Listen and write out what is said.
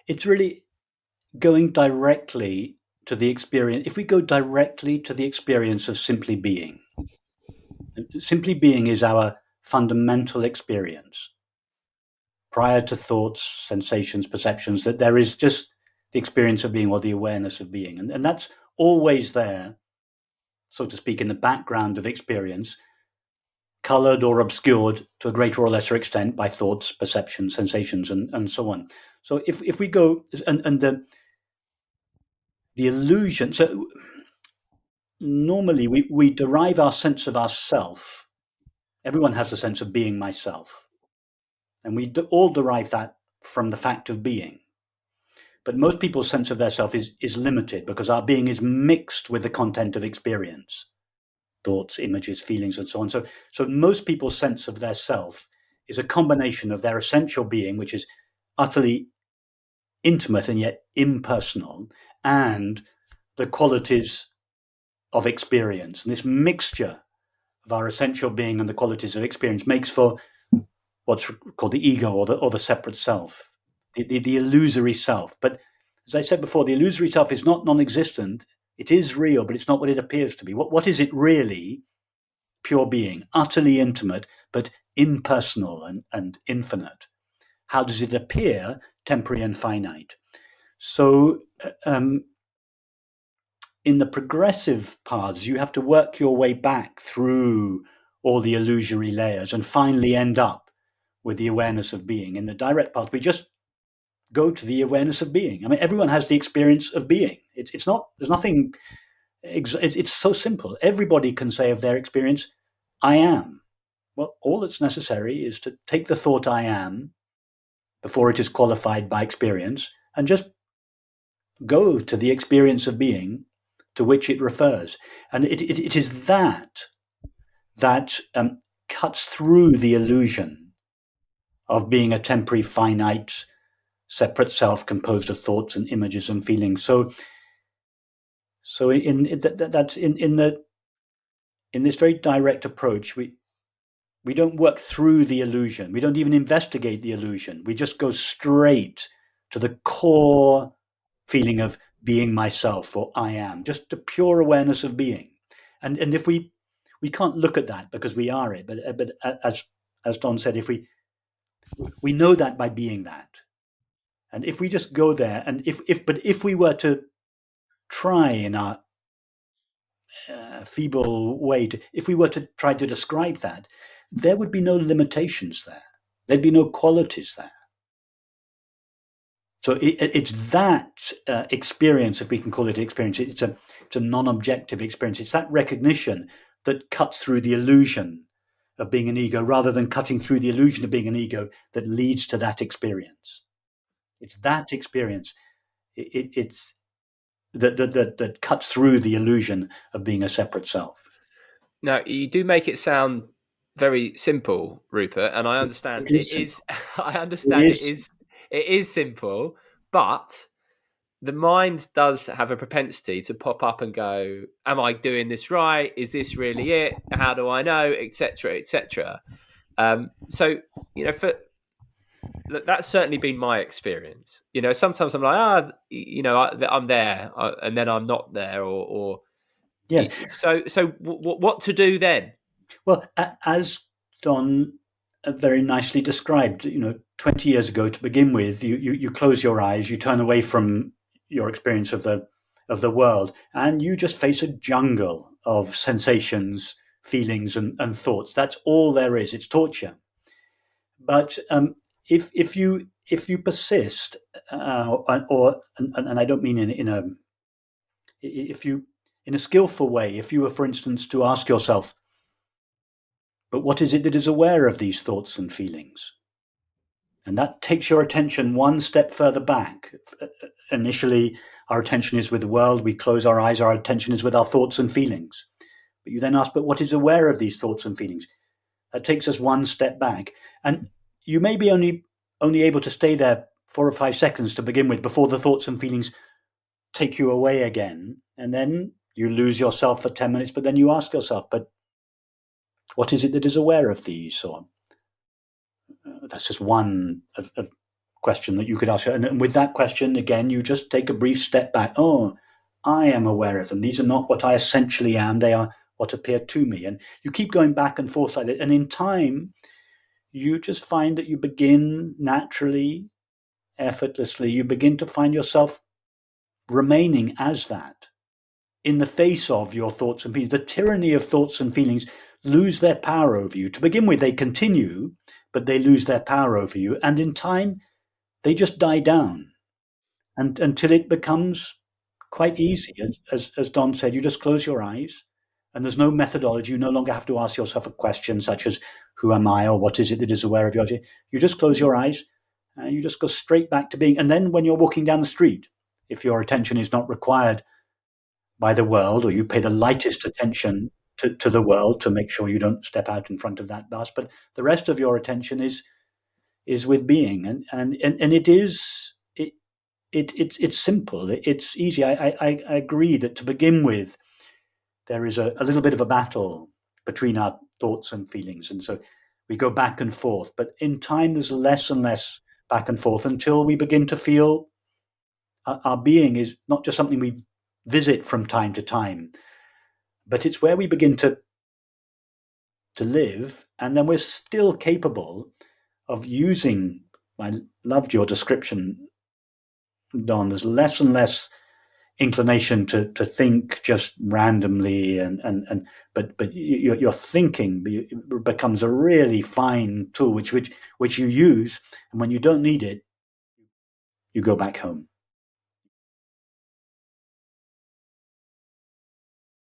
it's really going directly to the experience. If we go directly to the experience of simply being is our fundamental experience prior to thoughts, sensations, perceptions, that there is just the experience of being or the awareness of being. And that's always there, so to speak, in the background of experience, colored or obscured to a greater or lesser extent by thoughts, perceptions, sensations, and so on. So if we go, and the illusion, so normally we derive our sense of ourself. Everyone has a sense of being myself. And we all derive that from the fact of being. But most people's sense of their self is limited because our being is mixed with the content of experience, thoughts, images, feelings, and so on. So most people's sense of their self is a combination of their essential being, which is utterly intimate and yet impersonal, and the qualities of experience. And this mixture of our essential being and the qualities of experience makes for what's called the ego, or the separate self, the illusory self. But as I said before, the illusory self is not non-existent. It is real, but it's not what it appears to be. What is it really? Pure being, utterly intimate, but impersonal and infinite. How does it appear? Temporary and finite. So in the progressive paths, you have to work your way back through all the illusory layers and finally end up with the awareness of being. In the direct path, we just go to the awareness of being. I mean, everyone has the experience of being. It's not, there's nothing, it's so simple. Everybody can say of their experience, I am. Well, all that's necessary is to take the thought I am before it is qualified by experience and just go to the experience of being to which it refers. And it is that cuts through the illusion of being a temporary, finite, separate self composed of thoughts and images and feelings. So in this very direct approach, we don't work through the illusion. We don't even investigate the illusion. We just go straight to the core feeling of being myself, or I am, just the pure awareness of being. And if we can't look at that because we are it, but as Don said, if we know that by being that. And if we just go there, and if we were to try in our feeble way if we were to try to describe that, there would be no limitations there. There'd be no qualities there. So it's that experience, if we can call it experience. It's a non-objective experience. It's that recognition that cuts through the illusion of being an ego, rather than cutting through the illusion of being an ego that leads to that experience. It's that experience. It's that cuts through the illusion of being a separate self. Now, you do make it sound very simple, Rupert, and I understand it is. I understand it is simple, but the mind does have a propensity to pop up and go, "Am I doing this right? Is this really it? How do I know?" Etc. Etc. So that's certainly been my experience. Sometimes I'm like, I'm there, and then I'm not there, or yes. So what to do then? Well, as Don very nicely described, 20 years ago, to begin with, you close your eyes, you turn away from your experience of the world, and you just face a jungle of sensations, feelings, and thoughts. That's all there is. It's torture. But if you persist, and I don't mean in a skillful way, if you were, for instance, to ask yourself, but what is it that is aware of these thoughts and feelings? And that takes your attention one step further back. Initially, our attention is with the world. We close our eyes. Our attention is with our thoughts and feelings. But you then ask, but what is aware of these thoughts and feelings? That takes us one step back. And you may be only able to stay there 4 or 5 seconds to begin with before the thoughts and feelings take you away again. And then you lose yourself for 10 minutes, but then you ask yourself, but what is it that is aware of these? Or that's just one of question that you could ask. And with that question, again, you just take a brief step back. Oh, I am aware of them. These are not what I essentially am. They are what appear to me. And you keep going back and forth like that. And in time, you just find that you begin naturally, effortlessly, you begin to find yourself remaining as that in the face of your thoughts and feelings. The tyranny of thoughts and feelings lose their power over you. To begin with, they continue, but they lose their power over you. And in time, they just die down, and until it becomes quite easy. As Don said, you just close your eyes, and there's no methodology. You no longer have to ask yourself a question such as, who am I, or what is it that is aware of you? You just close your eyes, and you just go straight back to being. And then when you're walking down the street, if your attention is not required by the world, or you pay the lightest attention to the world to make sure you don't step out in front of that bus, but the rest of your attention is with being. And it is it's simple, it's easy. I agree that to begin with, there is a little bit of a battle between our thoughts and feelings, and so we go back and forth. But in time, there's less and less back and forth until we begin to feel our being is not just something we visit from time to time, but it's where we begin to live, and then we're still capable of using. I loved your description, Don. There's less and less inclination to think just randomly, but your thinking becomes a really fine tool which you use, and when you don't need it, you go back home.